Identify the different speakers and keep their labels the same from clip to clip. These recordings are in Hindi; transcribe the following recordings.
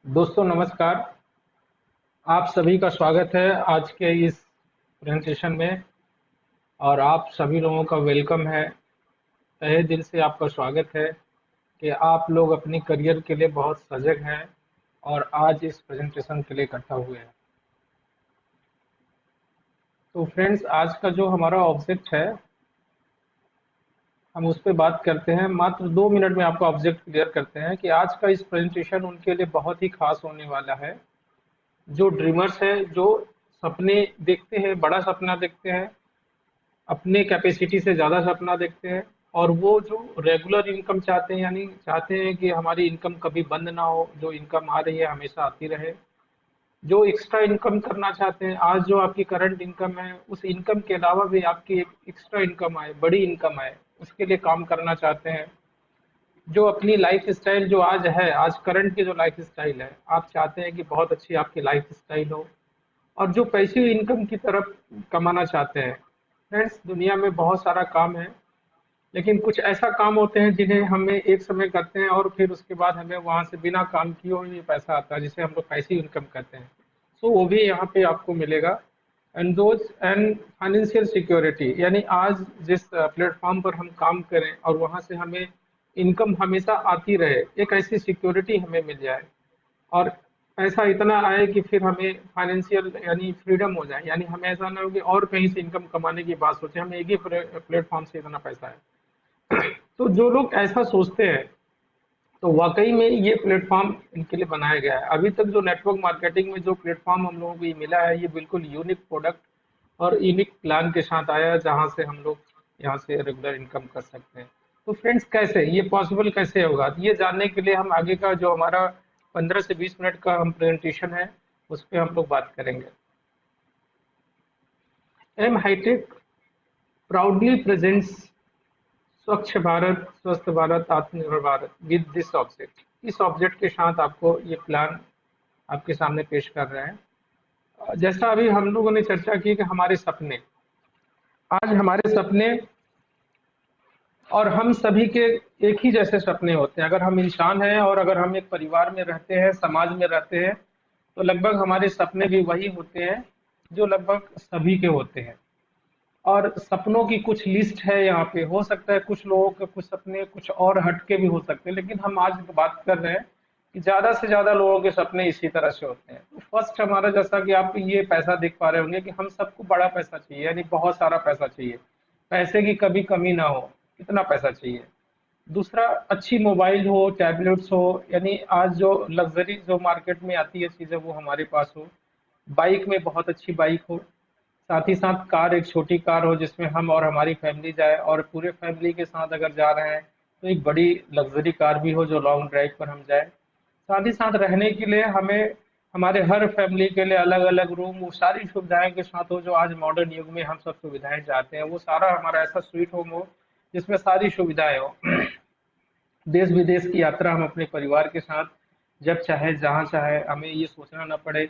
Speaker 1: दोस्तों नमस्कार। आप सभी का स्वागत है आज के इस प्रेजेंटेशन में। और आप सभी लोगों का वेलकम है। तहे दिल से आपका स्वागत है कि आप लोग अपनी करियर के लिए बहुत सजग हैं और आज इस प्रेजेंटेशन के लिए इकट्ठा हुए हैं। तो फ्रेंड्स, आज का जो हमारा ऑब्जेक्ट है हम उस पर बात करते हैं। मात्र 2 मिनट में आपका ऑब्जेक्ट क्लियर करते हैं कि आज का इस प्रेजेंटेशन उनके लिए बहुत ही खास होने वाला है जो ड्रीमर्स हैं, जो सपने देखते हैं, बड़ा सपना देखते हैं, अपने कैपेसिटी से ज़्यादा सपना देखते हैं। और वो जो रेगुलर इनकम चाहते हैं, यानी चाहते हैं कि हमारी इनकम कभी बंद ना हो, जो इनकम आ रही है हमेशा आती रहे। जो एक्स्ट्रा इनकम करना चाहते हैं, आज जो आपकी करंट इनकम है उस इनकम के अलावा भी आपकी एक एक्स्ट्रा इनकम आए, बड़ी इनकम आए, उसके लिए काम करना चाहते हैं। जो अपनी लाइफ स्टाइल जो आज है, आज करंट की जो लाइफ स्टाइल है, आप चाहते हैं कि बहुत अच्छी आपकी लाइफ स्टाइल हो। और जो पैसिव इनकम की तरफ कमाना चाहते हैं। फ्रेंड्स, दुनिया में बहुत सारा काम है, लेकिन कुछ ऐसा काम होते हैं जिन्हें हमें एक समय करते हैं और फिर उसके बाद हमें वहां से बिना काम किए हुए पैसा आता है, जिसे हम लोग पैसिव इनकम कहते हैं। सो वो भी यहाँ पे आपको मिलेगा। एंड फाइनेंशियल सिक्योरिटी, यानी आज जिस प्लेटफॉर्म पर हम काम करें और वहां से हमें इनकम हमेशा आती रहे, एक ऐसी सिक्योरिटी हमें मिल जाए और पैसा इतना आए कि फिर हमें फाइनेंशियल यानी फ्रीडम हो जाए, यानी हमें ऐसा ना हो कि और कहीं से इनकम कमाने की बात सोचे, हमें एक ही प्लेटफॉर्म से इतना पैसा है। तो जो लोग ऐसा सोचते हैं, तो वाकई में ये प्लेटफॉर्म इनके लिए बनाया गया है। अभी तक जो नेटवर्क मार्केटिंग में जो प्लेटफॉर्म हम लोगों को ये मिला है, ये बिल्कुल यूनिक प्रोडक्ट और यूनिक प्लान के साथ आया है, जहां से हम लोग यहाँ से रेगुलर इनकम कर सकते हैं। तो फ्रेंड्स, कैसे ये पॉसिबल कैसे होगा, ये जानने के लिए हम आगे का जो हमारा 15 से 20 मिनट का हम प्रेजेंटेशन है उस पर हम लोग बात करेंगे। एम हाईटेक प्राउडली प्रेजेंट्स स्वच्छ भारत, स्वस्थ भारत, आत्मनिर्भर भारत विद दिस ऑब्जेक्ट। इस ऑब्जेक्ट के साथ आपको ये प्लान आपके सामने पेश कर रहे हैं। जैसा अभी हम लोगों ने चर्चा की कि हमारे सपने, आज हमारे सपने और हम सभी के एक ही जैसे सपने होते हैं। अगर हम इंसान हैं और अगर हम एक परिवार में रहते हैं, समाज में रहते हैं, तो लगभग हमारे सपने भी वही होते हैं जो लगभग सभी के होते हैं। और सपनों की कुछ लिस्ट है यहाँ पे। हो सकता है कुछ लोगों के कुछ सपने कुछ और हटके भी हो सकते हैं, लेकिन हम आज बात कर रहे हैं कि ज्यादा से ज्यादा लोगों के सपने इसी तरह से होते हैं। तो फर्स्ट हमारा, जैसा कि आप ये पैसा देख पा रहे होंगे कि हम सबको बड़ा पैसा चाहिए, यानी बहुत सारा पैसा चाहिए, पैसे की कभी कमी ना हो, इतना पैसा चाहिए। दूसरा, अच्छी मोबाइल हो, टैबलेट्स हो, यानी आज जो लग्जरी जो मार्केट में आती है चीजें वो हमारे पास हो। बाइक में बहुत अच्छी बाइक हो, साथ ही साथ कार, एक छोटी कार हो जिसमें हम और हमारी फैमिली जाए, और पूरे फैमिली के साथ अगर जा रहे हैं तो एक बड़ी लग्जरी कार भी हो जो लॉन्ग ड्राइव पर हम जाए। साथ ही साथ रहने के लिए हमें हमारे हर फैमिली के लिए अलग अलग रूम, वो सारी सुविधाएं के साथ हो जो आज मॉडर्न युग में हम सब सुविधाएं चाहते हैं। वो सारा हमारा ऐसा स्वीट होम हो जिसमें सारी सुविधाएं हो। देश विदेश की यात्रा हम अपने परिवार के साथ जब चाहे जहाँ चाहे, हमें ये सोचना ना पड़े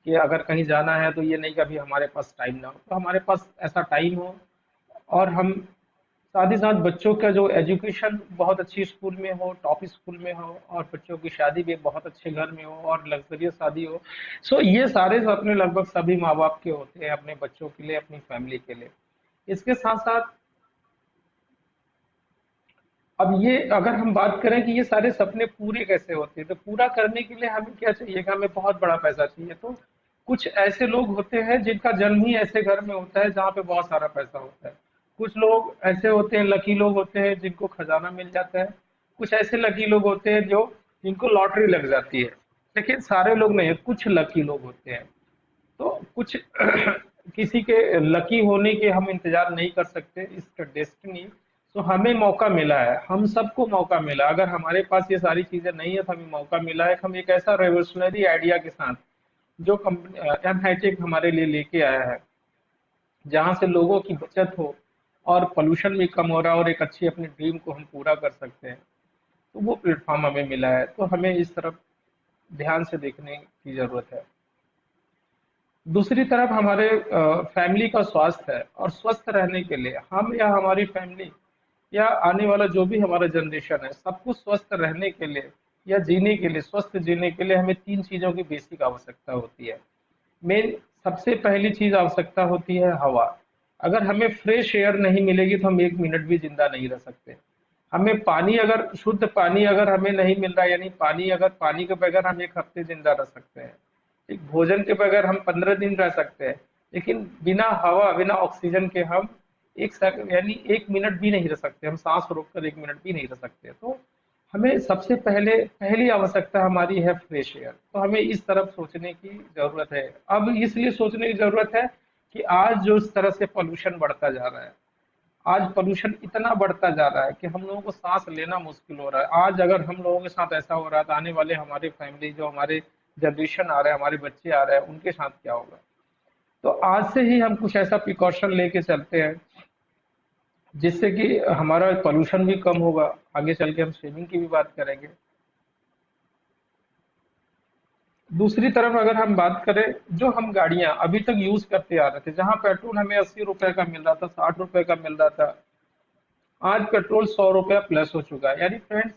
Speaker 1: कि अगर कहीं जाना है तो ये नहीं कि अभी हमारे पास टाइम ना हो, तो हमारे पास ऐसा टाइम हो। और हम साथ ही साथ बच्चों का जो एजुकेशन बहुत अच्छी स्कूल में हो, टॉप स्कूल में हो, और बच्चों की शादी भी बहुत अच्छे घर में हो और लग्जरियस शादी हो। सो ये सारे सपने लगभग सभी माँ बाप के होते हैं अपने बच्चों के लिए, अपनी फैमिली के लिए। इसके साथ साथ अब ये अगर हम बात करें कि ये सारे सपने पूरे कैसे होते हैं, तो पूरा करने के लिए हमें क्या चाहिए कि हमें बहुत बड़ा पैसा चाहिए। तो कुछ ऐसे लोग होते हैं जिनका जन्म ही ऐसे घर में होता है जहाँ पे बहुत सारा पैसा होता है। कुछ लोग ऐसे होते हैं, लकी लोग होते हैं जिनको खजाना मिल जाता है। कुछ ऐसे लकी लोग होते हैं जो जिनको लॉटरी लग जाती है। लेकिन सारे लोग नहीं, कुछ लकी लोग होते हैं। तो कुछ किसी के लकी होने के हम इंतजार नहीं कर सकते, इसका डेस्टिनी। तो हमें मौका मिला है, हम सबको मौका मिला। अगर हमारे पास ये सारी चीजें नहीं है तो हमें मौका मिला है। हम एक ऐसा रेवोल्यूशनरी आइडिया के साथ जो कंपनी एम हाईटेक हमारे लिए लेके आया है, जहां से लोगों की बचत हो और पोल्यूशन भी कम हो रहा है और एक अच्छी अपनी ड्रीम को हम पूरा कर सकते हैं। तो वो प्लेटफॉर्म हमें मिला है, तो हमें इस तरफ ध्यान से देखने की जरूरत है। दूसरी तरफ हमारे फैमिली का स्वास्थ्य है, और स्वस्थ रहने के लिए हम या हमारी फैमिली या आने वाला जो भी हमारा जनरेशन है, सबको स्वस्थ रहने के लिए या जीने के लिए, स्वस्थ जीने के लिए हमें 3 चीजों की बेसिक आवश्यकता होती है। मेन सबसे पहली चीज आवश्यकता होती है हवा। अगर हमें फ्रेश एयर नहीं मिलेगी तो हम 1 मिनट भी जिंदा नहीं रह सकते। हमें पानी, अगर शुद्ध पानी अगर हमें नहीं मिल रहा, यानी पानी, अगर पानी के बगैर हम 1 हफ्ते जिंदा रह सकते हैं, एक भोजन के बगैर हम 15 दिन रह सकते हैं, लेकिन बिना हवा, बिना ऑक्सीजन के हम एक सेकंड यानी 1 मिनट भी नहीं रह सकते। हम सांस रोककर 1 मिनट भी नहीं रह सकते। तो हमें सबसे पहले पहली आवश्यकता हमारी है फ्रेश एयर। तो हमें इस तरफ सोचने की जरूरत है। अब इसलिए सोचने की जरूरत है कि आज जो इस तरह से पोल्यूशन बढ़ता जा रहा है, आज पोल्यूशन इतना बढ़ता जा रहा है कि हम लोगों को सांस लेना मुश्किल हो रहा है। आज अगर हम लोगों के साथ ऐसा हो रहा है तो आने वाले हमारे फैमिली, जो हमारे जनरेशन आ रहे हैं, हमारे बच्चे आ रहे हैं, उनके साथ क्या होगा। तो आज से ही हम कुछ ऐसा प्रिकॉशन लेके चलते हैं जिससे कि हमारा पोल्यूशन भी कम होगा। आगे चल के हम स्विमिंग की भी बात करेंगे। दूसरी तरफ अगर हम बात करें, जो हम गाड़ियां अभी तक यूज करते आ रहे थे, जहां पेट्रोल हमें 80 रुपए का मिल रहा था, 60 रुपए का मिल रहा था, आज पेट्रोल 100 रुपया प्लस हो चुका है। यानी फ्रेंड्स,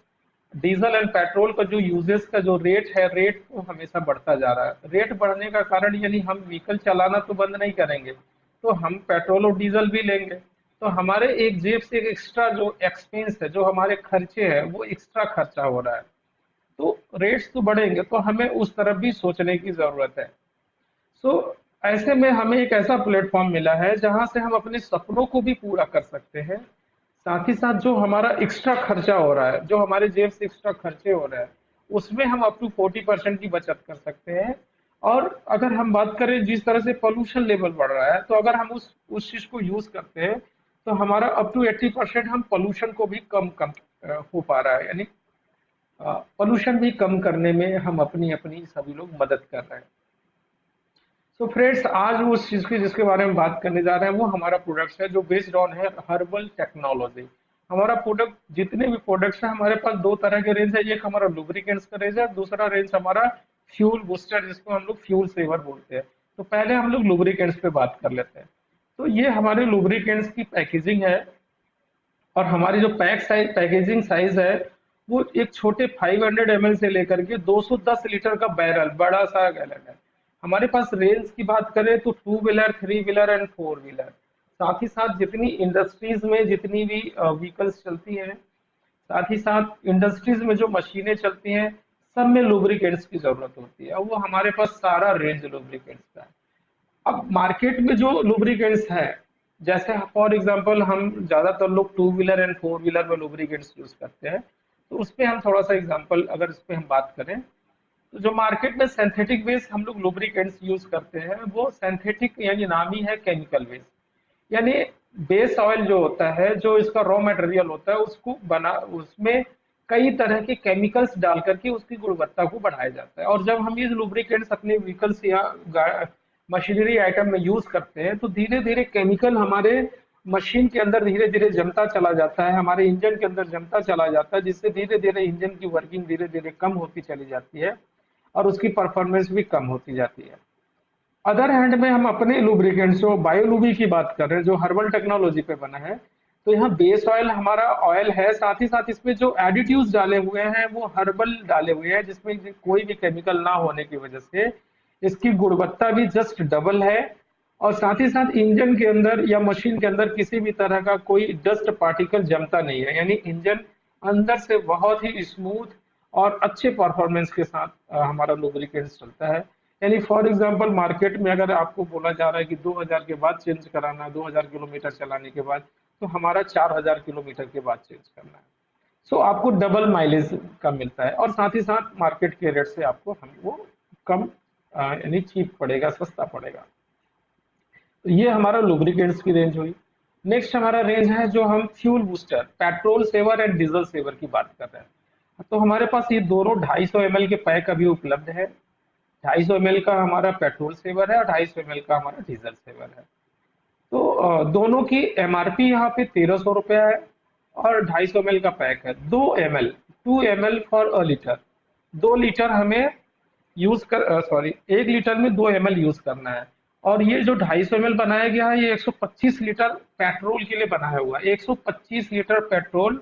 Speaker 1: डीजल एंड पेट्रोल का जो यूजेस का जो रेट है, रेट तो हमेशा बढ़ता जा रहा है। रेट बढ़ने का कारण, यानी हम व्हीकल चलाना तो बंद नहीं करेंगे, तो हम पेट्रोल और डीजल भी लेंगे। तो हमारे एक जेब से एक एक्स्ट्रा जो एक्सपेंस है, जो हमारे खर्चे हैं, वो एक्स्ट्रा खर्चा हो रहा है। तो रेट्स तो बढ़ेंगे, तो हमें उस तरफ भी सोचने की जरूरत है। सो ऐसे में हमें एक ऐसा प्लेटफॉर्म मिला है जहां से हम अपने सपनों को भी पूरा कर सकते हैं। साथ ही साथ जो हमारा एक्स्ट्रा खर्चा हो रहा है, जो हमारे जेब से एक्स्ट्रा खर्चे हो रहे हैं, उसमें हम अप टू 40% की बचत कर सकते हैं। और अगर हम बात करें जिस तरह से पोल्यूशन लेवल बढ़ रहा है, तो अगर हम उस चीज को यूज करते हैं तो हमारा अप टू 80% हम पोल्यूशन को भी कम कम हो पा रहा है। यानी पोल्यूशन भी कम करने में हम अपनी अपनी सभी लोग मदद कर रहे हैं। तो फ्रेंड्स, आज वो चीज की जिसके बारे में बात करने जा रहे हैं, वो हमारा प्रोडक्ट है जो बेस्ड ऑन है हर्बल टेक्नोलॉजी। हमारा प्रोडक्ट, जितने भी प्रोडक्ट्स हैं, हमारे पास दो तरह के रेंज है। एक हमारा लुब्रिकेंट्स का रेंज है, दूसरा रेंज हमारा फ्यूल बूस्टर, जिसको हम लोग फ्यूल सेवर बोलते हैं। तो पहले हम लोग लुब्रिकेंट्स पे बात कर लेते हैं। तो ये हमारे लुब्रिकेंट्स की पैकेजिंग है। और हमारी जो पैकेजिंग साइज है, वो एक छोटे 500 ml से लेकर के 210 लीटर का बैरल, बड़ा सा गैलन है। हमारे पास रेंज की बात करें तो 2 व्हीलर, 3 व्हीलर एंड 4 व्हीलर। साथ ही साथ जितनी इंडस्ट्रीज में जितनी भी व्हीकल्स चलती हैं, साथ ही साथ इंडस्ट्रीज में जो मशीनें चलती हैं, सब में लुब्रिकेंट्स की जरूरत होती है। और वो हमारे पास सारा रेंज लुब्रिकेंट्स का है। अब मार्केट में जो लुब्रिकेंट्स है, जैसे फॉर एग्जांपल हम ज्यादातर लोग 2 व्हीलर एंड 4 व्हीलर में लुब्रिकेंट्स यूज करते हैं। तो उस पे हम थोड़ा सा एग्जांपल, अगर इस पे हम बात करें, तो जो मार्केट में सिंथेटिक बेस हम लोग लुब्रिकेंट्स यूज करते हैं, वो सिंथेटिक यानी नाम ही है केमिकल बेस। यानी बेस ऑयल जो होता है, जो इसका रॉ मटेरियल होता है, उसको बना, उसमें कई तरह के केमिकल्स डाल करके उसकी गुणवत्ता को बढ़ाया जाता है। और जब हम ये लुब्रिकेंट्स अपने व्हीकल्स या मशीनरी आइटम में यूज करते हैं, तो धीरे धीरे केमिकल हमारे मशीन के अंदर धीरे धीरे जमता चला जाता है, हमारे इंजन के अंदर जमता चला जाता है, जिससे धीरे धीरे इंजन की वर्किंग धीरे धीरे कम होती चली जाती है और उसकी परफॉर्मेंस भी कम होती जाती है। अदर हैंड में हम अपने लुब्रिकेंट्स, जो बायोलुबी की बात कर रहे हैं, जो हर्बल टेक्नोलॉजी पे बना है, तो यहाँ बेस ऑयल हमारा ऑयल है, साथ ही साथ इसमें जो एडिटिव्स डाले हुए हैं वो हर्बल डाले हुए हैं, जिसमें कोई भी केमिकल ना होने की वजह से इसकी गुणवत्ता भी जस्ट डबल है। और साथ ही साथ इंजन के अंदर या मशीन के अंदर किसी भी तरह का कोई डस्ट पार्टिकल जमता नहीं है। यानी इंजन अंदर से बहुत ही स्मूथ और अच्छे परफॉर्मेंस के साथ हमारा लुब्रिकेंट्स चलता है। यानी फॉर एग्जांपल, मार्केट में अगर आपको बोला जा रहा है कि 2000 के बाद चेंज कराना है, 2000 किलोमीटर चलाने के बाद, तो हमारा 4000 किलोमीटर के बाद चेंज करना है। सो आपको डबल माइलेज का मिलता है, और साथ ही साथ मार्केट के रेट से आपको हम वो कम यानी चीप पड़ेगा, सस्ता पड़ेगा। तो ये हमारा लुब्रिकेंट्स की रेंज हुई। नेक्स्ट हमारा रेंज है जो हम fuel booster, petrol saver and diesel saver की बात कर रहे हैं। तो हमारे पास ये दोनों 250 ml के पैक अभी उपलब्ध है। 250 ml का हमारा पेट्रोल सेवर है और 250 ml का हमारा डीजल सेवर है। तो दोनों की एमआरपी यहाँ पे 1300 रुपया है, और 250 ml का पैक है। 2 ml, 2 ml for a litre, 2 litre हमें यूज कर, सॉरी, 1 लीटर में 2 ml यूज करना है। और ये जो 250 ml बनाया गया है, ये 125 लीटर पेट्रोल के लिए बनाया हुआ है। 125 लीटर पेट्रोल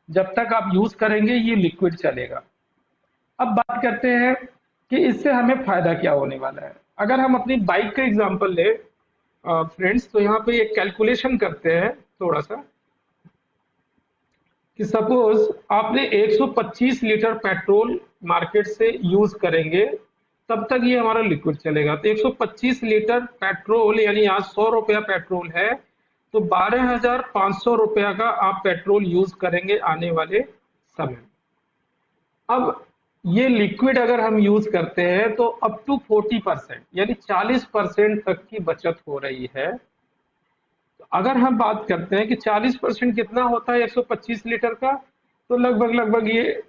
Speaker 1: जब तक आप यूज करेंगे ये लिक्विड चलेगा। अब बात करते हैं कि इससे हमें फायदा क्या होने वाला है। अगर हम अपनी बाइक का एग्जांपल ले फ्रेंड्स, तो यहाँ पे एक कैलकुलेशन करते हैं थोड़ा सा, कि सपोज आपने 125 लीटर पेट्रोल मार्केट से यूज करेंगे, तब तक ये हमारा लिक्विड चलेगा। तो 125 लीटर पेट्रोल यानी आज 100 रुपया पेट्रोल है, तो 12,500 रुपया का आप पेट्रोल यूज करेंगे आने वाले समय। अब ये लिक्विड अगर हम यूज करते हैं तो अप टू 40% यानी 40% तक की बचत हो रही है। तो अगर हम बात करते हैं कि 40% कितना होता है 125 लीटर का, तो लगभग लगभग ये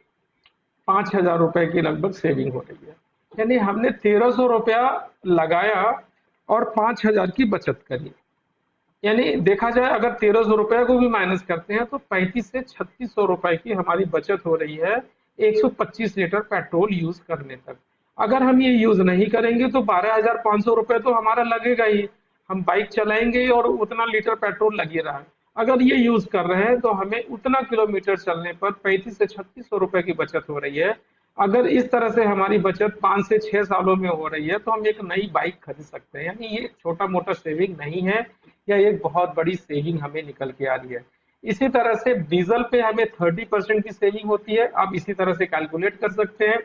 Speaker 1: 5,000 रुपए की लगभग सेविंग हो रही है। यानी हमने 1,300 रुपया लगाया और 5,000 की बचत करी। यानी देखा जाए अगर 1,300 रुपया को भी माइनस करते हैं तो 35 से 3,600 रुपए की हमारी बचत हो रही है 125 लीटर पेट्रोल यूज करने तक। अगर हम ये यूज नहीं करेंगे तो 12,500 रुपये तो हमारा लगेगा ही, हम बाइक चलाएंगे और उतना लीटर पेट्रोल लग ही रहा है। अगर ये यूज कर रहे हैं तो हमें उतना किलोमीटर चलने पर 35 से 3,600 रुपए की बचत हो रही है। अगर इस तरह से हमारी बचत 5 से 6 सालों में हो रही है तो हम एक नई बाइक खरीद सकते हैं। यानी ये छोटा मोटा सेविंग नहीं है, या एक बहुत बड़ी सेविंग हमें निकल के आ रही है। इसी तरह से डीजल पे हमें 30% की सेविंग होती है, आप इसी तरह से कैलकुलेट कर सकते हैं।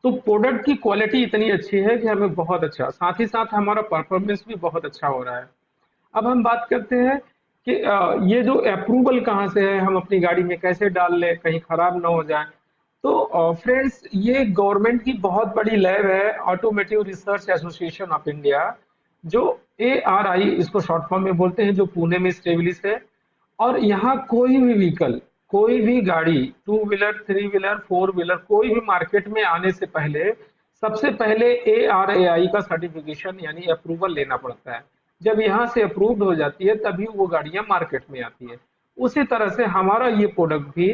Speaker 1: तो प्रोडक्ट की क्वालिटी इतनी अच्छी है कि हमें बहुत अच्छा, साथ ही साथ हमारा परफॉर्मेंस भी बहुत अच्छा हो रहा है। अब हम बात करते हैं कि ये जो अप्रूवल कहाँ से है, हम अपनी गाड़ी में कैसे डाल लें कहीं खराब ना हो जाए। तो फ्रेंड्स, ये गवर्नमेंट की बहुत बड़ी लैब है, automotive research association of India, जो ARI इसको शॉर्ट फॉर्म में बोलते हैं, जो पुणे में स्टेब्लिश है। और यहाँ कोई भी व्हीकल, कोई भी गाड़ी, two wheeler, three wheeler, four wheeler, कोई भी मार्केट में आने से पहले सबसे पहले ARAI का सर्टिफिकेशन यानी अप्रूवल लेना पड़ता है। जब यहाँ से अप्रूव्ड हो जाती है तभी वो गाड़ियां मार्केट में आती है। उसी तरह से हमारा ये प्रोडक्ट भी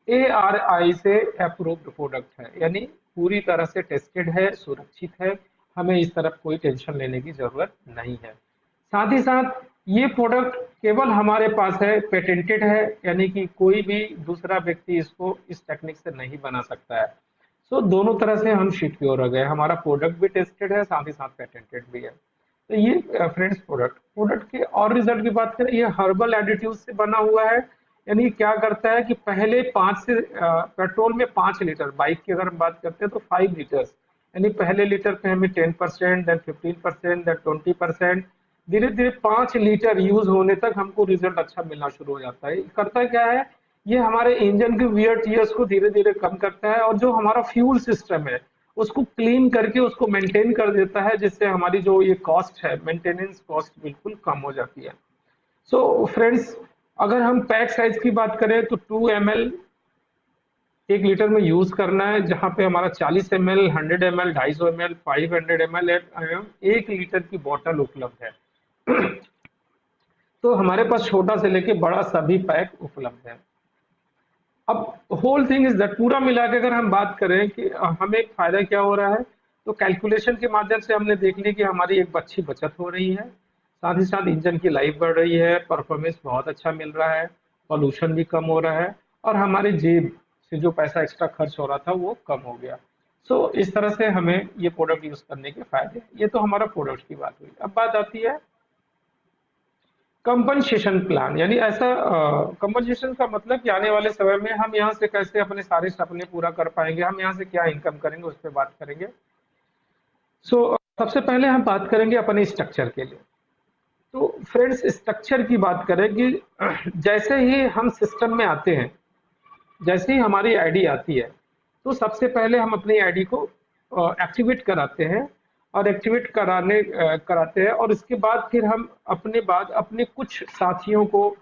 Speaker 1: ARI से अप्रूव्ड प्रोडक्ट है, यानी पूरी तरह से टेस्टेड है, सुरक्षित है, हमें इस तरफ कोई टेंशन लेने की जरूरत नहीं है। साथ ही साथ ये प्रोडक्ट केवल हमारे पास है, पेटेंटेड है, यानी कि कोई भी दूसरा व्यक्ति इसको इस टेक्निक से नहीं बना सकता है। सो दोनों तरह से हम सिक्योर हो गए, हमारा प्रोडक्ट भी टेस्टेड है, साथ ही साथ पेटेंटेड भी है। तो ये फ्रेंड्स प्रोडक्ट के और रिजल्ट की बात करें, ये हर्बल एडिटिव से बना हुआ है। यानी क्या करता है कि पहले 5 से पेट्रोल में 5 लीटर, बाइक की अगर हम बात करते हैं तो 5 लीटर, यानी पहले लीटर पे हमें 10%, देन 15%, देन 20%, धीरे धीरे 5 लीटर यूज होने तक हमको रिजल्ट अच्छा मिलना शुरू हो जाता है। करता क्या है, ये हमारे इंजन के वियर टीयर्स को धीरे धीरे कम करता है, और जो हमारा फ्यूल सिस्टम है उसको क्लीन करके उसको मेंटेन कर देता है, जिससे हमारी जो ये कॉस्ट है, मेंटेनेंस कॉस्ट बिल्कुल कम हो जाती है। सो फ्रेंड्स, अगर हम पैक साइज की बात करें तो 2 ml 1 लीटर में यूज करना है, जहां पे हमारा 40 ml, 100 ml, 250 ml, 500 ml 1 litre की बोतल उपलब्ध है। तो हमारे पास छोटा से लेके बड़ा सभी पैक उपलब्ध है। अब होल थिंग इज दैट, पूरा मिला के अगर हम बात करें कि हमें फायदा क्या हो रहा है, तो कैलकुलेशन के माध्यम से हमने देख ली कि हमारी एक अच्छी बचत हो रही है, साथ ही साथ इंजन की लाइफ बढ़ रही है, परफॉर्मेंस बहुत अच्छा मिल रहा है, पॉल्यूशन भी कम हो रहा है, और हमारे जेब से जो पैसा एक्स्ट्रा खर्च हो रहा था वो कम हो गया। सो इस तरह से हमें ये प्रोडक्ट यूज करने के फायदे। ये तो हमारा प्रोडक्ट की बात हुई। अब बात आती है कंपनसेशन प्लान, यानी ऐसा कंपनसेशन का मतलब कि आने वाले समय में हम यहाँ से कैसे अपने सारे सपने पूरा कर पाएंगे, हम यहाँ से क्या इनकम करेंगे, उस पर बात करेंगे। सबसे पहले हम बात करेंगे अपने स्ट्रक्चर के लिए। तो फ्रेंड्स, स्ट्रक्चर की बात करें कि जैसे ही हम सिस्टम में आते हैं, जैसे ही हमारी आईडी आती है, तो सबसे पहले हम अपनी आईडी को एक्टिवेट कराते हैं, और एक्टिवेट कराते हैं, और इसके बाद फिर हम अपने कुछ साथियों को,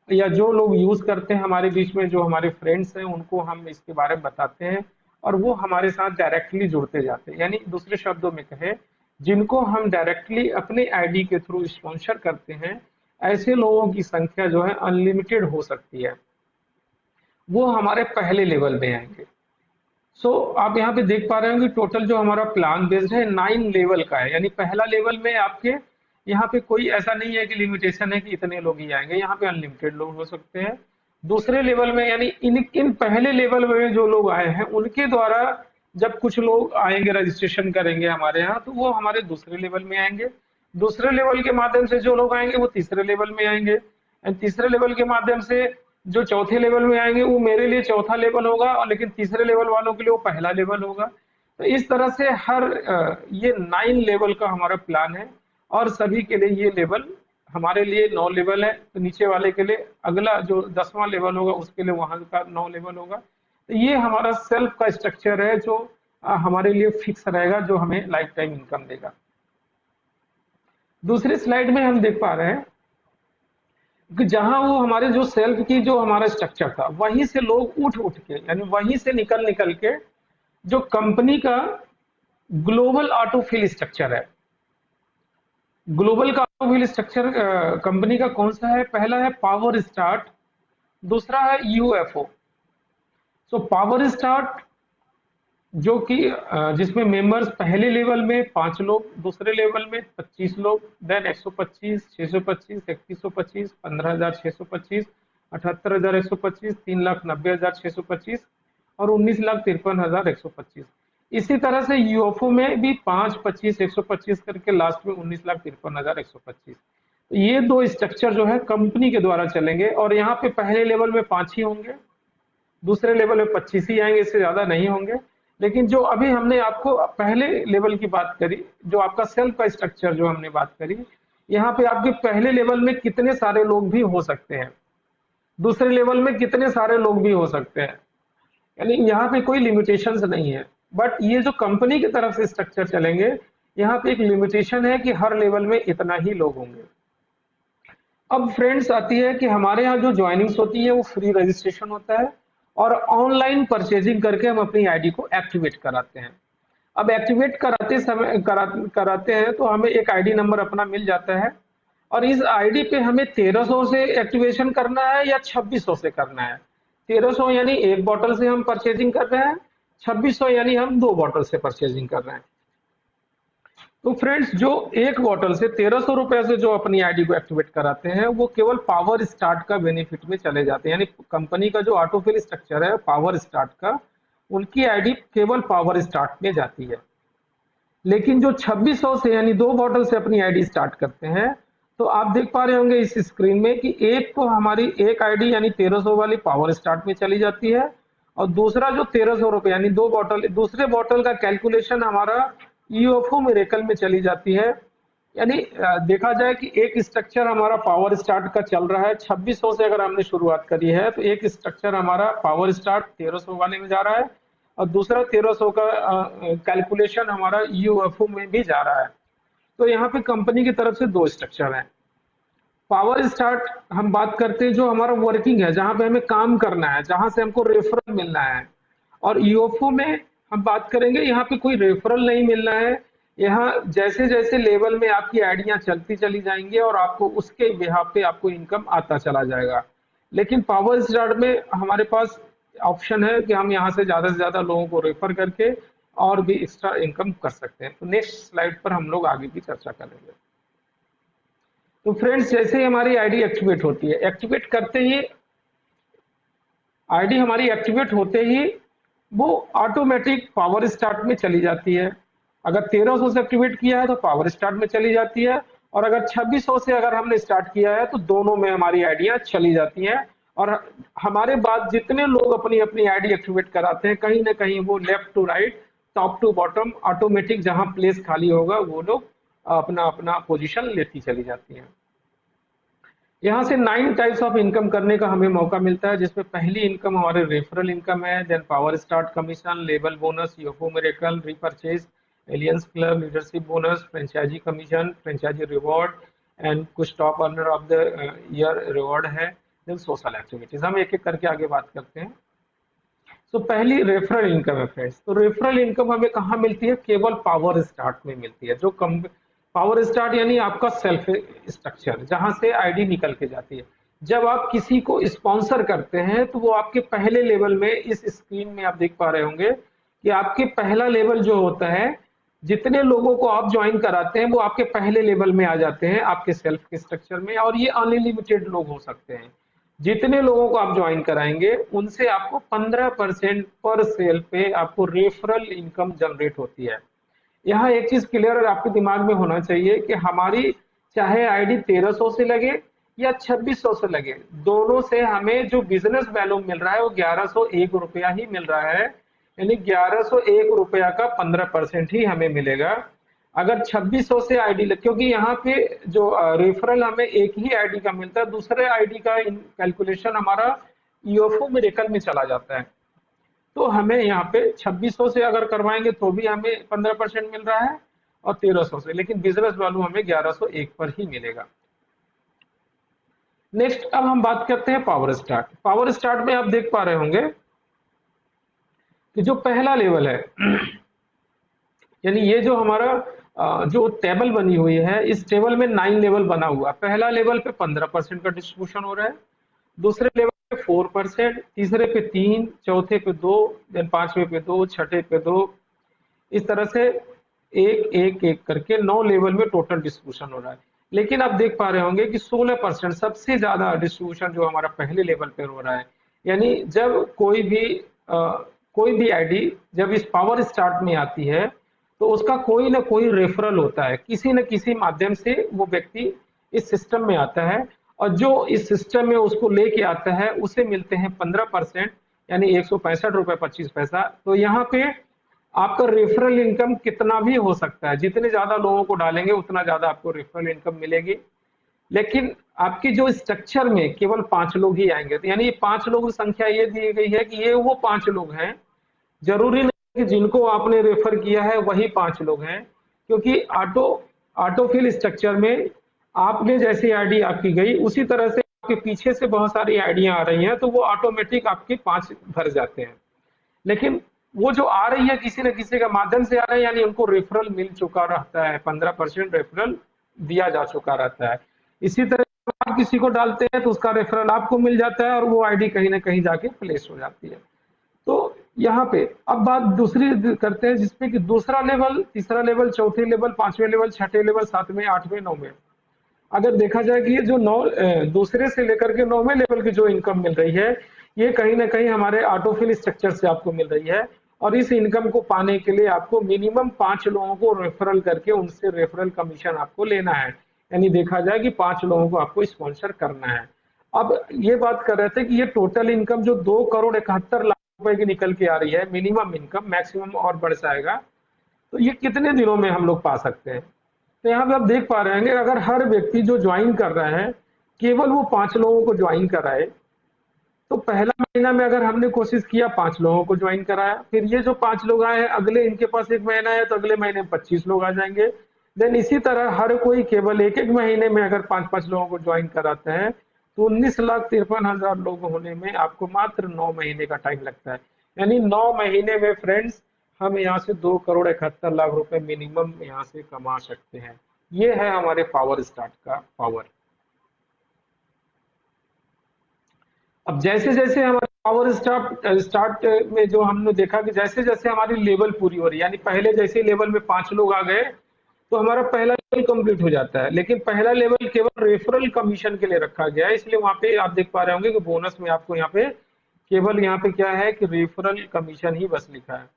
Speaker 1: या जो लोग यूज करते हैं हमारे बीच में, जो हमारे फ्रेंड्स हैं, उनको हम इसके बारे में बताते हैं, और वो हमारे साथ डायरेक्टली जुड़ते जाते हैं। यानी दूसरे शब्दों में कहें, जिनको हम डायरेक्टली अपने आईडी के थ्रू स्पॉन्सर करते हैं, ऐसे लोगों की संख्या जो है अनलिमिटेड हो सकती है, वो हमारे पहले लेवल में आएंगे। आप यहाँ पे देख पा रहे होंगे टोटल जो हमारा प्लान बेस्ड है 9 लेवल का है। यानी पहला लेवल में आपके यहाँ पे कोई ऐसा नहीं है कि लिमिटेशन है कि इतने लोग ही आएंगे, यहाँ पे अनलिमिटेड लोग हो सकते हैं। दूसरे लेवल में यानी इन पहले लेवल में जो लोग आए हैं उनके द्वारा जब कुछ लोग आएंगे रजिस्ट्रेशन करेंगे हमारे यहाँ, तो वो हमारे दूसरे लेवल में आएंगे। दूसरे लेवल के माध्यम से जो लोग आएंगे वो तीसरे लेवल में आएंगे, एंड तीसरे लेवल के माध्यम से जो चौथे लेवल में आएंगे वो मेरे लिए चौथा लेवल होगा, और लेकिन तीसरे लेवल वालों के लिए वो पहला लेवल होगा। तो इस तरह से ये 9 लेवल का हमारा प्लान है, और सभी के लिए ये लेवल, हमारे लिए 9 लेवल है, तो नीचे वाले के लिए अगला जो 10वां लेवल होगा उसके लिए वहां का 9 लेवल होगा। तो ये हमारा सेल्फ का स्ट्रक्चर है जो हमारे लिए फिक्स रहेगा, जो हमें लाइफ टाइम इनकम देगा। दूसरी स्लाइड में हम देख पा रहे हैं कि जहां वो हमारे जो सेल्फ की जो हमारा स्ट्रक्चर था, वहीं से लोग उठ उठ के यानी वहीं से निकल निकल के जो कंपनी का ग्लोबल ऑटोफिल स्ट्रक्चर है, ग्लोबल का ऑटोमोबाइल स्ट्रक्चर कंपनी का कौन सा है? पहला है पावर स्टार्ट, दूसरा है यूएफओ। सो पावर स्टार्ट जो कि जिसमें मेंबर्स पहले लेवल में 5 लोग, दूसरे लेवल में 25 लोग, देन 125, 625, 3125, 15,625, 78,125, 3,90,625 और 19,53,125। इसी तरह से यूएफओ में भी 5, 25, 125 करके लास्ट में 19,53,125। ये दो स्ट्रक्चर जो है कंपनी के द्वारा चलेंगे, और यहाँ पे पहले लेवल में 5 ही होंगे, दूसरे लेवल में 25 ही आएंगे, इससे ज्यादा नहीं होंगे। लेकिन जो अभी हमने आपको पहले लेवल की बात करी, जो आपका सेल्फ का स्ट्रक्चर जो हमने बात करी, यहाँ पे आपके पहले लेवल में कितने सारे लोग भी हो सकते हैं, दूसरे लेवल में कितने सारे लोग भी हो सकते हैं, यानी यहाँ पे कोई लिमिटेशंस नहीं है। बट ये जो कंपनी की तरफ से स्ट्रक्चर चलेंगे, यहाँ पे एक लिमिटेशन है कि हर लेवल में इतना ही लोग होंगे। अब फ्रेंड्स आती है कि हमारे यहाँ जो ज्वाइनिंग्स होती है वो फ्री रजिस्ट्रेशन होता है, और ऑनलाइन परचेजिंग करके हम अपनी आईडी को एक्टिवेट कराते हैं। अब एक्टिवेट कराते हैं तो हमें एक आईडी नंबर अपना मिल जाता है, और इस आईडी पे हमें 1300 से एक्टिवेशन करना है या 2600 से करना है। 1300 यानी एक बॉटल से हम परचेजिंग कर रहे हैं, 2600 यानी हम 2 बॉटल से परचेजिंग कर रहे हैं। तो फ्रेंड्स जो एक बॉटल से 1300 रुपए से जो अपनी आईडी को एक्टिवेट कराते हैं, वो केवल पावर स्टार्ट का बेनिफिट में चले जाते हैं, यानी कंपनी का जो ऑटोफिल स्ट्रक्चर है पावर स्टार्ट का, उनकी आईडी केवल पावर स्टार्ट में जाती है। लेकिन जो 2600 से यानी 2 बॉटल से अपनी आईडी स्टार्ट करते हैं, तो आप देख पा रहे होंगे इस स्क्रीन में कि एक को हमारी एक आईडी यानी 1300 वाली पावर स्टार्ट में चली जाती है, और दूसरा जो 1300 रुपए यानी 2 बॉटल, दूसरे बॉटल का कैलकुलेशन हमारा यूएफओ मिरेकल में चली जाती है। यानी देखा जाए कि एक स्ट्रक्चर हमारा पावर स्टार्ट का चल रहा है 2600 से, अगर हमने शुरुआत करी है तो एक स्ट्रक्चर हमारा पावर स्टार्ट 1300 वाले में जा रहा है, और दूसरा 1300 का कैलकुलेशन हमारा यूएफओ में भी जा रहा है। तो यहाँ पे कंपनी की तरफ से 2 स्ट्रक्चर हैं। पावर स्टार्ट हम बात करते हैं जो हमारा वर्किंग है, जहां पे हमें काम करना है, जहां से हमको रेफरल मिलना है, और यूएफओ में हम बात करेंगे यहाँ पे कोई रेफरल नहीं मिलना है। यहाँ जैसे जैसे लेवल में आपकी आइडियां चलती चली जाएंगी और आपको उसके बिहाफ पे आपको इनकम आता चला जाएगा। लेकिन पावर स्टार्ट में हमारे पास ऑप्शन है कि हम यहाँ से ज्यादा लोगों को रेफर करके और भी एक्स्ट्रा इनकम कर सकते हैं। तो नेक्स्ट स्लाइड पर हम लोग आगे की चर्चा करेंगे। तो फ्रेंड्स जैसे ही हमारी आईडी एक्टिवेट होती है, एक्टिवेट करते ही आईडी हमारी एक्टिवेट होते ही वो ऑटोमेटिक पावर स्टार्ट में चली जाती है। अगर 1300 से एक्टिवेट किया है तो पावर स्टार्ट में चली जाती है, और अगर 2600 से अगर हमने स्टार्ट किया है तो दोनों में हमारी आईडियां चली जाती हैं। और हमारे बाद जितने लोग अपनी अपनी आईडी एक्टिवेट कराते हैं, कहीं ना कहीं वो left to right, top to bottom automatic जहां प्लेस खाली होगा वो लोग अपना अपना पोजीशन लेती चली जाती हैं। यहाँ से 9 टाइप्स ऑफ इनकम करने का हमें मौका मिलता है, जिसमें पहली इनकम हमारे रेफरल इनकम है, देन पावर स्टार्ट कमीशन, लेबल bonus, UFO miracle, repurchase, aliens club, leadership bonus, franchise commission, franchise reward, and कुछ top earner of the year reward है, देन सोशल एक्टिविटीज। हम एक एक करके आगे बात करते हैं। तो पहली रेफरल इनकम है फ्रेंड्स। तो रेफरल इनकम हमें कहाँ मिलती है? केवल पावर स्टार्ट में मिलती है। जो पावर स्टार्ट यानी आपका सेल्फ स्ट्रक्चर, जहां से आईडी निकल के जाती है। जब आप किसी को स्पॉन्सर करते हैं तो वो आपके पहले लेवल में, इस स्क्रीन में आप देख पा रहे होंगे कि आपके पहला लेवल जो होता है, जितने लोगों को आप ज्वाइन कराते हैं वो आपके पहले लेवल में आ जाते हैं आपके सेल्फ के स्ट्रक्चर में, और ये अनलिमिटेड लोग हो सकते हैं। जितने लोगों को आप ज्वाइन कराएंगे उनसे आपको 15% पर सेल पे आपको रेफरल इनकम जनरेट होती है। यहाँ एक चीज क्लियर आपके दिमाग में होना चाहिए कि हमारी चाहे आईडी 1300 से लगे या 2600 से लगे, दोनों से हमें जो बिजनेस वैल्यू मिल रहा है वो 1101 रुपया ही मिल रहा है। यानी 1101 रुपया का 15% ही हमें मिलेगा। अगर 2600 से आईडी, क्योंकि यहाँ पे जो रेफरल हमें एक ही आईडी का मिलता है, दूसरे आईडी का कैलकुलेशन हमारा यूएफओ मेरेकल में चला जाता है। तो हमें यहाँ पे 2600 से अगर करवाएंगे तो भी हमें 15% मिल रहा है और 1300 से, लेकिन बिजनेस वैल्यू हमें 1101 पर ही मिलेगा। नेक्स्ट अब हम बात करते हैं पावर स्टार्ट। पावर स्टार्ट में आप देख पा रहे होंगे कि जो पहला लेवल है, यानी ये जो हमारा जो टेबल बनी हुई है, इस टेबल में 9 लेवल बना हुआ। पहला लेवल पे 15% का डिस्ट्रीब्यूशन हो रहा है, दूसरे लेवल पे 4%, तीसरे पे 3, चौथे पे 2, देन पांचवे पे 2, छठे पे 2, इस तरह से एक एक एक करके 9 लेवल में टोटल डिस्ट्रीब्यूशन हो रहा है। लेकिन आप देख पा रहे होंगे कि 16% सबसे ज्यादा डिस्ट्रीब्यूशन जो हमारा पहले लेवल पे हो रहा है। यानी जब कोई भी आईडी जब इस पावर स्टार्ट में आती है तो उसका कोई ना कोई रेफरल होता है, किसी न किसी माध्यम से वो व्यक्ति इस सिस्टम में आता है, और जो इस सिस्टम में उसको लेके आता है उसे मिलते हैं 15%, यानी 165 रुपए 25 पैसा। तो यहाँ पे आपका रेफरल इनकम कितना भी हो सकता है, जितने ज्यादा लोगों को डालेंगे उतना ज्यादा आपको रेफरल इनकम मिलेगी। लेकिन आपकी जो स्ट्रक्चर में केवल 5 लोग ही आएंगे, तो यानी 5 लोगों की संख्या ये दी गई है कि ये वो 5 लोग हैं। जरूरी नहीं कि जिनको आपने रेफर किया है वही 5 लोग हैं, क्योंकि ऑटोफिल स्ट्रक्चर में आपने जैसी आईडी आपकी गई उसी तरह से आपके पीछे से बहुत सारी आईडियां आ रही हैं, तो वो ऑटोमेटिक आपके 5 भर जाते हैं। लेकिन वो जो आ रही है किसी न किसी का माध्यम से आ रहा है, यानी उनको रेफरल मिल चुका रहता है, 15% रेफरल दिया जा चुका रहता है। इसी तरह आप किसी को डालते हैं तो उसका रेफरल आपको मिल जाता है और वो आईडी कहीं ना कहीं जाके प्लेस हो जाती है। तो यहाँ पे अब बात दूसरी करते हैं, जिसपे कि दूसरा लेवल, तीसरा लेवल, चौथे लेवल, पांचवें लेवल, छठे लेवल, सातवें, आठवें, नौवें, अगर देखा जाए कि ये जो दूसरे से लेकर के 9वें लेवल की जो इनकम मिल रही है, ये कहीं ना कहीं हमारे ऑटोफिल स्ट्रक्चर से आपको मिल रही है। और इस इनकम को पाने के लिए आपको मिनिमम 5 लोगों को रेफरल करके उनसे रेफरल कमीशन आपको लेना है। यानी देखा जाए कि 5 लोगों को आपको स्पॉन्सर करना है। अब ये बात कर रहे थे कि ये टोटल इनकम जो 2,71,00,000 रुपए की निकल के आ रही है, मिनिमम इनकम, मैक्सिमम और बढ़ जाएगा, तो ये कितने दिनों में हम लोग पा सकते हैं। तो यहाँ पे आप देख पा रहे हैं अगर हर व्यक्ति जो ज्वाइन कर रहा है केवल वो 5 लोगों को ज्वाइन कराए, तो पहला महीना में अगर हमने कोशिश किया 5 लोगों को ज्वाइन कराया, फिर ये जो 5 लोग आए हैं अगले इनके पास 1 महीना है तो अगले महीने में 25 लोग आ जाएंगे। देन इसी तरह हर कोई केवल एक एक महीने में अगर 5-5 लोगों को ज्वाइन कराते हैं तो 19,53,000 लोग होने में आपको मात्र 9 महीने का टाइम लगता है। यानी 9 महीने में फ्रेंड्स हम यहाँ से 2,71,00,000 रुपए मिनिमम यहाँ से कमा सकते हैं। ये है हमारे पावर स्टार्ट का पावर। अब जैसे जैसे हमारे पावर स्टार्ट में जो हमने देखा कि जैसे जैसे हमारी लेवल पूरी हो रही है, यानी पहले जैसे लेवल में 5 लोग आ गए तो हमारा पहला लेवल कंप्लीट हो जाता है। लेकिन पहला लेवल केवल रेफरल कमीशन के लिए रखा गया है, इसलिए वहां पे आप देख पा रहे होंगे कि बोनस में आपको यहाँ पे केवल यहाँ पे क्या है कि रेफरल कमीशन ही बस लिखा है।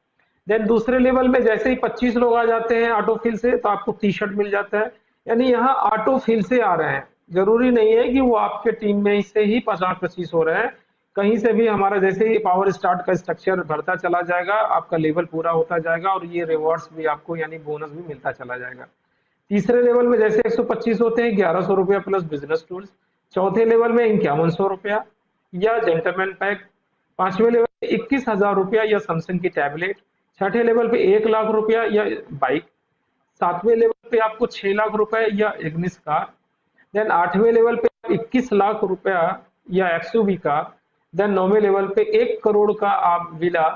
Speaker 1: देन दूसरे लेवल में जैसे ही 25 लोग आ जाते हैं ऑटोफिल से तो आपको टी शर्ट मिल जाता है। यानी यहाँ ऑटोफिल से आ रहे हैं, जरूरी नहीं है कि वो आपके टीम में से ही 50-25 हो रहे हैं, कहीं से भी हमारा जैसे ही पावर स्टार्ट का स्ट्रक्चर बढ़ता चला जाएगा, आपका लेवल पूरा होता जाएगा और ये रिवॉर्ड्स भी आपको यानी बोनस भी मिलता चला जाएगा। तीसरे लेवल में जैसे 125 होते हैं 1100 रुपया प्लस बिजनेस टूल्स, चौथे लेवल में 5100 रुपया या जेंटलमैन पैक, पांचवें लेवल पे 21,000 रुपया या सैमसंग की टैबलेट, छठे लेवल पे 1 लाख रुपया या बाइक, सातवें लेवल पे आपको 6 लाख रुपए या एग्निस कार, देन आठवें लेवल पे 21 लाख रुपया या एक्सयूवी कार, देन नौवें लेवल पे 1 करोड़ का आप विला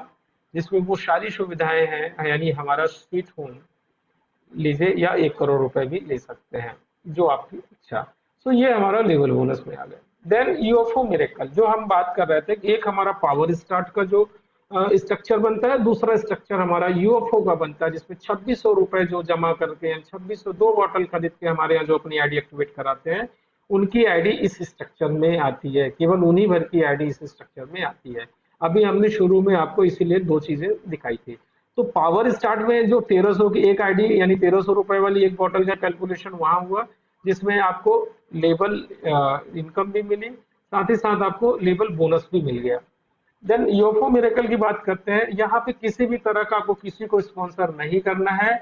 Speaker 1: जिसमें वो सारी सुविधाएं हैं, यानी हमारा स्वीट होम लीजिए, या 1 करोड़ रुपए भी ले सकते हैं जो आपकी इच्छा। सो ये हमारा लेवल बोनस में आ गया। देन यूएफओ मिरेकल जो हम बात कर रहे थे कि एक हमारा पावर स्टार्ट का जो स्ट्रक्चर बनता है, दूसरा स्ट्रक्चर हमारा यूएफओ का बनता है जिसमें 2600 रुपए जो जमा करके हैं, 2600 2 बॉटल खरीद के हमारे यहाँ जो अपनी आईडी एक्टिवेट कराते हैं उनकी आईडी इस स्ट्रक्चर में आती है, केवल उन्हीं भर की आईडी इस स्ट्रक्चर में आती है। अभी हमने शुरू में आपको इसीलिए दो चीजें दिखाई थी। तो पावर स्टार्ट में जो 1300 की एक आईडी यानी 1300 रुपए वाली एक बॉटल का कैलकुलेशन वहां हुआ, जिसमें आपको लेबल इनकम भी मिली, साथ ही साथ आपको लेबल बोनस भी मिल गया। देन योफो मिरेकल की बात करते हैं। यहाँ पे किसी भी तरह का आपको किसी को स्पॉन्सर नहीं करना है।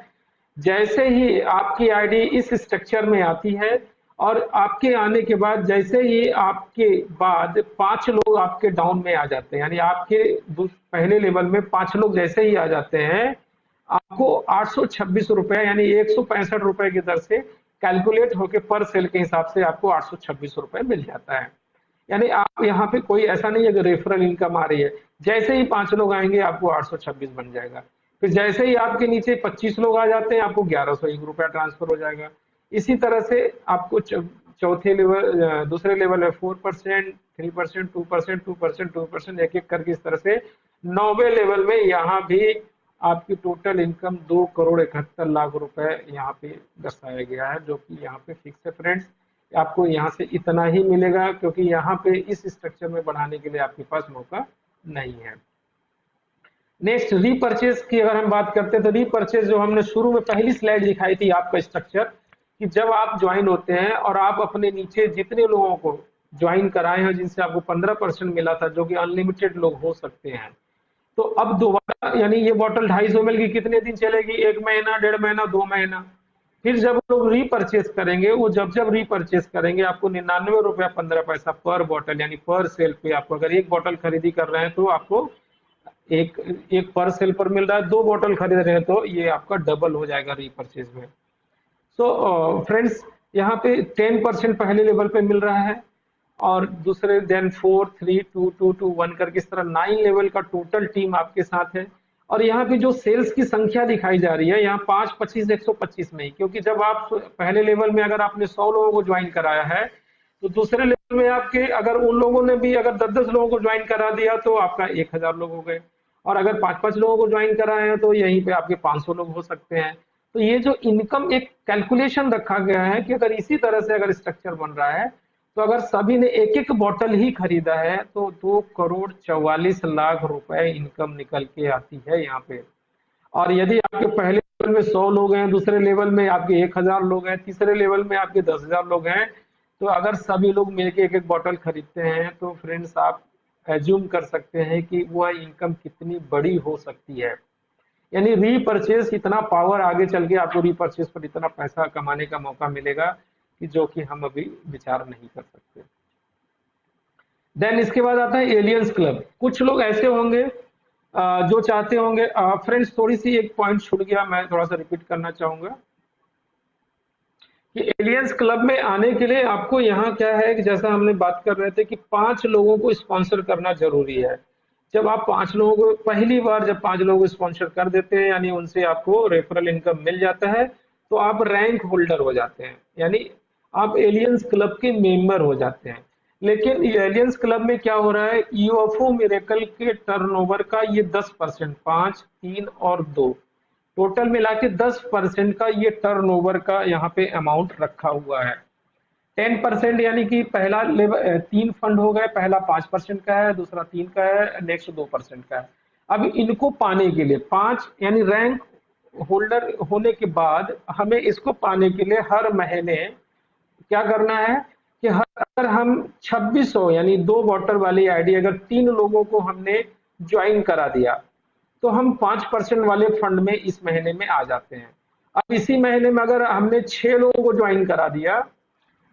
Speaker 1: जैसे ही आपकी आईडी इस स्ट्रक्चर में आती है और आपके आने के बाद जैसे ही आपके बाद 5 लोग आपके डाउन में आ जाते हैं, यानी आपके पहले लेवल में 5 लोग जैसे ही आ जाते हैं, आपको 826 रुपए यानी 165 रुपए की दर से कैलकुलेट होके पर सेल के हिसाब से आपको 826 रुपए मिल जाता है। यानी आप यहाँ पे कोई ऐसा नहीं है कि रेफरल इनकम आ रही है, जैसे ही 5 लोग आएंगे आपको 826 बन जाएगा। फिर जैसे ही आपके नीचे 25 लोग आ जाते हैं आपको 1101 रुपया ट्रांसफर हो जाएगा। इसी तरह से आपको चौथे लेवल दूसरे लेवल में 4%, 3%, 2%, 2%, 2% एक एक करके इस तरह से 9वें लेवल में यहाँ भी आपकी टोटल इनकम 2,71,00,000 रुपए यहाँ पे दर्शाया गया है, जो कि यहाँ पे फिक्स है फ्रेंड्स। आपको यहाँ से इतना ही मिलेगा, क्योंकि यहाँ पे इस स्ट्रक्चर में बढ़ाने के लिए आपके पास मौका नहीं है। नेक्स्ट रीपर्चेज की अगर हम बात करते हैं तो रीपर्चेज जो हमने शुरू में पहली स्लाइड दिखाई थी आपका स्ट्रक्चर, कि जब आप ज्वाइन होते हैं और आप अपने नीचे जितने लोगों को ज्वाइन कराए हैं जिनसे आपको 15% मिला था, जो कि अनलिमिटेड लोग हो सकते हैं, तो अब दोबारा यानी ये बॉटल 250 ml की कितने दिन चलेगी, 1 महीना, 1.5 महीना, 2 महीना। फिर जब लोग रीपर्चेज करेंगे, वो जब रीपर्चेज करेंगे आपको 99 रुपया 15 पैसा पर बॉटल यानी पर सेल पे, आपको अगर एक बॉटल खरीदी कर रहे हैं तो आपको एक एक पर सेल पर मिल रहा है, 2 बॉटल खरीद रहे हैं तो ये आपका डबल हो जाएगा रीपर्चेज में। सो फ्रेंड्स, यहाँ पे 10% पहले लेवल पे मिल रहा है और दूसरे देन 4, 3, 2, 2, 2, 1 करके इस तरह 9 लेवल का टोटल टीम आपके साथ है। और यहाँ पे जो सेल्स की संख्या दिखाई जा रही है, यहाँ 5, 25, 125 नहीं, क्योंकि जब आप पहले लेवल में अगर आपने 100 लोगों को ज्वाइन कराया है, तो दूसरे लेवल में आपके अगर उन लोगों ने भी अगर 10-10 लोगों को ज्वाइन करा दिया तो आपका 1,000 लोग हो गए, और अगर 5-5 लोगों को ज्वाइन कराए हैं तो यहीं पे आपके 500 लोग हो सकते हैं। तो ये जो इनकम एक कैलकुलेशन रखा गया है कि अगर इसी तरह से अगर स्ट्रक्चर बन रहा है, तो अगर सभी ने एक एक बॉटल ही खरीदा है तो 2,44,00,000 रुपए इनकम निकल के आती है यहाँ पे। और यदि आपके पहले लेवल में 100 लोग हैं, दूसरे लेवल में आपके 1,000 लोग हैं, तीसरे लेवल में आपके 10,000 लोग हैं, तो अगर सभी लोग मिलकर एक एक बॉटल खरीदते हैं तो फ्रेंड्स आप एज्यूम कर सकते हैं कि वह इनकम कितनी बड़ी हो सकती है। यानी रीपर्चेस इतना पावर, आगे चल के आपको रीपर्चेस पर इतना पैसा कमाने का मौका मिलेगा कि जो कि हम अभी विचार नहीं कर सकते। देन इसके बाद आता है एलियंस क्लब। कुछ लोग ऐसे होंगे जो चाहते होंगे, फ्रेंड्स थोड़ी सी एक पॉइंट छूट गया, मैं थोड़ा सा रिपीट करना चाहूंगा कि एलियंस क्लब में आने के लिए आपको यहाँ क्या है कि जैसा हमने बात कर रहे थे कि 5 लोगों को स्पॉन्सर करना जरूरी है। जब आप 5 लोगों को पहली बार जब 5 लोगों को स्पॉन्सर कर देते हैं, यानी उनसे आपको रेफरल इनकम मिल जाता है, तो आप रैंक होल्डर हो जाते हैं, यानी आप एलियंस क्लब के मेंबर हो जाते हैं। लेकिन एलियंस क्लब में क्या हो रहा है, यूएफओ मिरेकल के टर्नओवर का ये 10%, 5, 3 और 2 टोटल मिला के 10% का ये टर्नओवर का यहाँ पे अमाउंट रखा हुआ है। 10% यानी कि पहला लेवल 3 फंड हो गए, पहला 5% का है, दूसरा 3 का है, नेक्स्ट 2% का है। अब इनको पाने के लिए 5 यानी रैंक होल्डर होने के बाद हमें इसको पाने के लिए हर महीने क्या करना है कि अगर हम 2600 यानी 2 बॉटल वाली आईडी अगर 3 लोगों को हमने ज्वाइन करा दिया, तो हम 5% वाले फंड में इस महीने में आ जाते हैं। अब इसी महीने में अगर हमने 6 लोगों को ज्वाइन करा दिया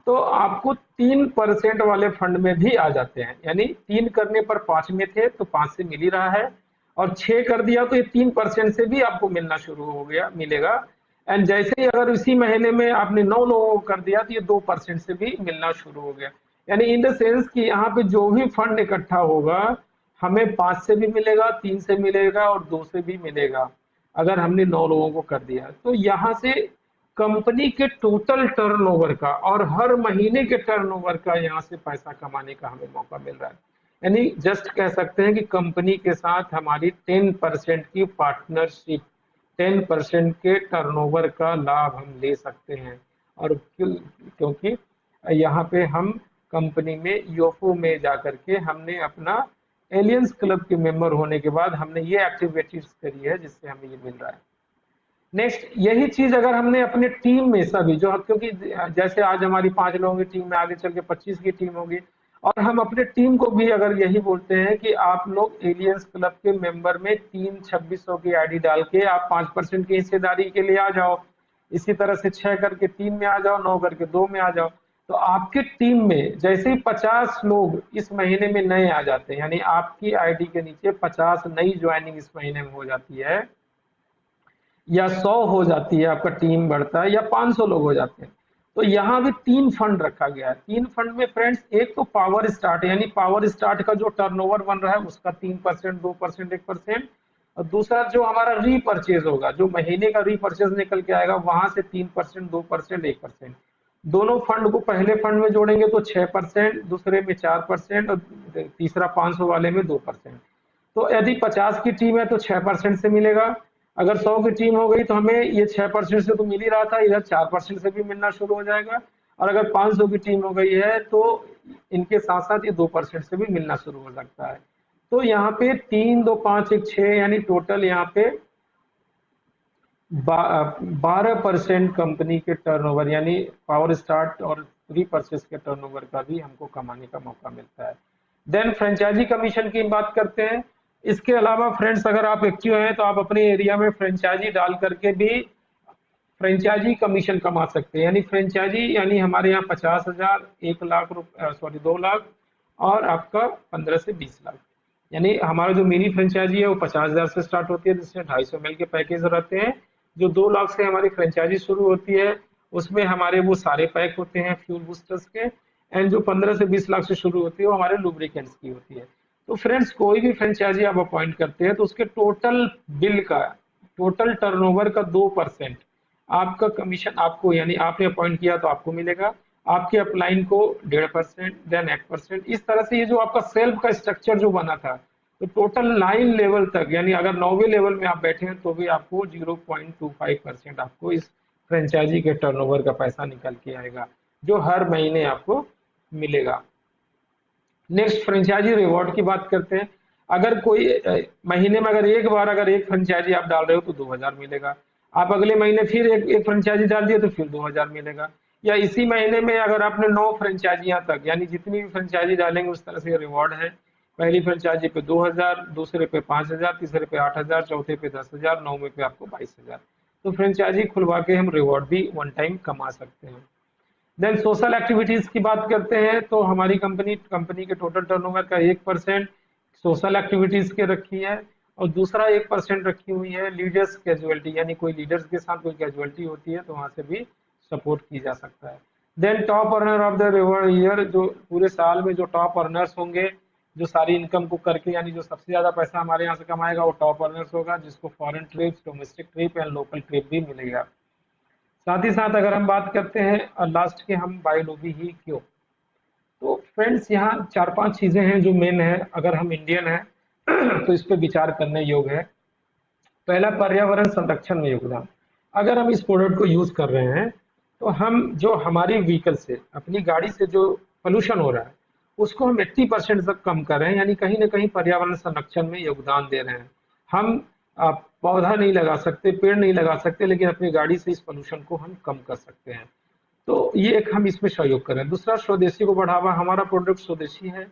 Speaker 1: तो आपको 3% वाले फंड में भी आ जाते हैं, यानी 3 करने पर 5 में थे तो 5 से मिल ही रहा है, और 6 कर दिया तो ये 3% से भी आपको मिलना शुरू हो गया, मिलेगा। एंड जैसे ही अगर इसी महीने में आपने 9 लोगों को कर दिया तो ये 2% से भी मिलना शुरू हो गया। यानी इन द सेंस कि यहाँ पे जो भी फंड इकट्ठा होगा हमें 5 से भी मिलेगा, 3 से मिलेगा और 2 से भी मिलेगा, अगर हमने 9 लोगों को कर दिया। तो यहाँ से कंपनी के टोटल टर्नओवर का और हर महीने के टर्नओवर का यहाँ से पैसा कमाने का हमें मौका मिल रहा है। यानी जस्ट कह सकते हैं कि कंपनी के साथ हमारी 10% की पार्टनरशिप, 10% के टर्नओवर का लाभ हम ले सकते हैं। और क्योंकि यहाँ पे हम कंपनी में योफो में जा करके हमने अपना एलियंस क्लब के मेंबर होने के बाद हमने ये एक्टिविटीज करी है जिससे हमें ये मिल रहा है। नेक्स्ट यही चीज अगर हमने अपने टीम में सभी जो, क्योंकि जैसे आज हमारी 5 लोगों की टीम में आगे चल के 25 की टीम होगी, और हम अपने टीम को भी अगर यही बोलते हैं कि आप लोग एलियंस क्लब के मेंबर में 3 2600 की आईडी डाल के आप 5% की हिस्सेदारी के लिए आ जाओ, इसी तरह से 6 करके 3 में आ जाओ, 9 करके 2 में आ जाओ, तो आपके टीम में जैसे ही 50 लोग इस महीने में नए आ जाते हैं, यानी आपकी आईडी के नीचे 50 नई ज्वाइनिंग इस महीने में हो जाती है, या 100 हो जाती है, आपका टीम बढ़ता है, या 500 लोग हो जाते हैं, तो यहाँ भी 3 फंड रखा गया है। 3 फंड में फ्रेंड्स, एक तो पावर स्टार्ट, यानी पावर स्टार्ट का जो टर्नओवर बन रहा है उसका 3%, 2%, 1%, और दूसरा जो हमारा रीपर्चेज होगा, जो महीने का रीपर्चेज निकल के आएगा, वहां से 3%, 2%, 1%। दोनों फंड को पहले फंड में जोड़ेंगे तो 6%, दूसरे में 4%, और तीसरा 500 वाले में 2%। तो यदि 50 की टीम है तो 6% से मिलेगा, अगर 100 की टीम हो गई तो हमें ये 6% से तो मिल ही रहा था, इधर 4% से भी मिलना शुरू हो जाएगा, और अगर 500 की टीम हो गई है तो इनके साथ साथ ये 2% से भी मिलना शुरू हो सकता है। तो यहाँ पे 3 2 5 1 6, यानी टोटल यहाँ पे 12% कंपनी के टर्नओवर, यानी पावर स्टार्ट और रीपर्चेस के टर्नओवर का भी हमको कमाने का मौका मिलता है। देन फ्रेंचाइजी कमीशन की बात करते हैं। इसके अलावा फ्रेंड्स, अगर आप एक्टिव हैं तो आप अपने एरिया में फ्रेंचाइजी डाल करके भी फ्रेंचाइजी कमीशन कमा सकते हैं। यानी फ्रेंचाइजी, यानी हमारे यहाँ 50,000, 1 लाख रुपए, सॉरी 2 लाख, और आपका 15 से 20 लाख। यानी हमारा जो मिनी फ्रेंचाइजी है वो 50,000 से स्टार्ट होती है, जिसमें 250 ml के पैकेज रहते हैं। जो 2 लाख से हमारी फ्रेंचाइजी शुरू होती है उसमें हमारे वो सारे पैक होते हैं फ्यूल बूस्टर्स के, एंड जो 15 से 20 लाख से शुरू होती है वो हमारे लुब्रिकेंट्स की होती है। तो फ्रेंड्स, कोई भी फ्रेंचाइजी आप अपॉइंट करते हैं तो उसके टोटल बिल का, टोटल टर्नओवर का 2% आपका कमीशन आपको, यानी आपने अपॉइंट किया तो आपको मिलेगा, आपके अपलाइन को 1.5%, देन 1%। इस तरह से ये जो आपका सेल्फ का स्ट्रक्चर जो बना था, तो टोटल 9 लेवल तक, यानी अगर 9वें लेवल में आप बैठे हैं तो भी आपको 0.25% आपको इस फ्रेंचाइजी के टर्नओवर का पैसा निकल के आएगा, जो हर महीने आपको मिलेगा। नेक्स्ट, फ्रेंचाइजी रिवॉर्ड की बात करते हैं। अगर कोई महीने में अगर एक बार अगर एक फ्रेंचाइजी आप डाल रहे हो तो 2,000 मिलेगा, आप अगले महीने फिर एक फ्रेंचाइजी डाल दिए तो फिर 2,000 मिलेगा, या इसी महीने में अगर आपने 9 फ्रेंचाइजियां तक, यानी जितनी भी फ्रेंचाइजी डालेंगे उस तरह से रिवॉर्ड है। पहली फ्रेंचाइजी पे 2,000, दूसरे पे 5,000, तीसरे पे 8,000, चौथे पे 10,000, 9वें पे आपको 22,000। तो फ्रेंचाइजी खुलवा के हम रिवॉर्ड भी वन टाइम कमा सकते हैं। देन सोशल एक्टिविटीज की बात करते हैं तो हमारी कंपनी के टोटल टर्नओवर का 1% सोशल एक्टिविटीज के रखी है, और दूसरा 1% रखी हुई है लीडर्स कैजुअलिटी, यानी कोई लीडर्स के साथ कोई कैजुअलिटी होती है तो वहां से भी सपोर्ट की जा सकता है। Then top earner of the reward year, जो पूरे साल में जो टॉप अर्नर्स होंगे, जो सारी इनकम को करके, यानी जो सबसे ज्यादा पैसा हमारे यहाँ से कमाएगा वो टॉप अर्नर्स होगा, जिसको foreign trips, domestic trip and local trip भी मिलेगा। साथ ही साथ अगर हम बात करते हैं लास्ट के, हम बाय लोबी ही क्यों, तो फ्रेंड्स यहाँ 4 5 चीजें हैं जो मेन है, अगर हम इंडियन हैं तो इस पे विचार करने योग्य है। पहला, पर्यावरण संरक्षण में योगदान। अगर हम इस प्रोडक्ट को यूज कर रहे हैं तो हम जो हमारी व्हीकल से, अपनी गाड़ी से जो पोल्यूशन हो रहा है उसको हम 80% तक कम कर रहे हैं, यानी कहीं ना कहीं पर्यावरण संरक्षण में योगदान दे रहे हैं। हम पौधा नहीं लगा सकते, पेड़ नहीं लगा सकते, लेकिन अपनी गाड़ी से इस पोल्यूशन को हम कम कर सकते हैं। तो ये एक हम इसमें सहयोग करें। दूसरा, स्वदेशी को बढ़ावा। हमारा प्रोडक्ट स्वदेशी है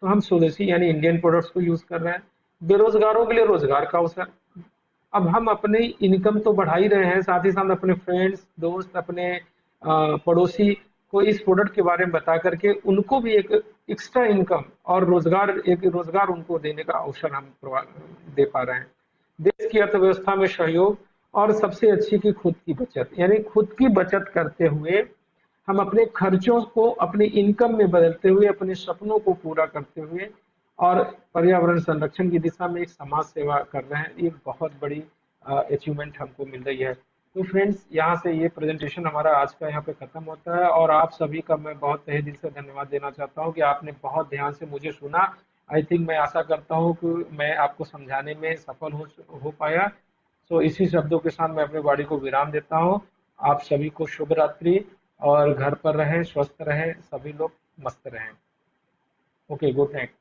Speaker 1: तो हम स्वदेशी यानी इंडियन प्रोडक्ट्स को यूज कर रहे हैं। बेरोजगारों के लिए रोजगार का अवसर। अब हम अपनी इनकम तो बढ़ा ही रहे हैं, साथ ही साथ अपने फ्रेंड्स, दोस्त, अपने पड़ोसी को इस प्रोडक्ट के बारे में बता करके उनको भी एक एक्स्ट्रा इनकम और रोजगार, एक रोजगार उनको देने का अवसर हम दे पा रहे हैं। देश की अर्थव्यवस्था में सहयोग, और सबसे अच्छी की खुद की बचत, यानी खुद की बचत करते हुए हम अपने खर्चों को अपनी इनकम में बदलते हुए, अपने सपनों को पूरा करते हुए और पर्यावरण संरक्षण की दिशा में एक समाज सेवा कर रहे हैं। ये बहुत बड़ी अचीवमेंट हमको मिल रही है। तो फ्रेंड्स, यहाँ से ये प्रेजेंटेशन हमारा आज का यहाँ पे खत्म होता है, और आप सभी का मैं बहुत तहे दिल से धन्यवाद देना चाहता हूँ कि आपने बहुत ध्यान से मुझे सुना। आई थिंक, मैं आशा करता हूँ कि मैं आपको समझाने में सफल हो पाया। तो इसी शब्दों के साथ मैं अपनी वाणी को विराम देता हूँ। आप सभी को शुभ रात्रि, और घर पर रहें, स्वस्थ रहें, सभी लोग मस्त रहें। Okay, good night.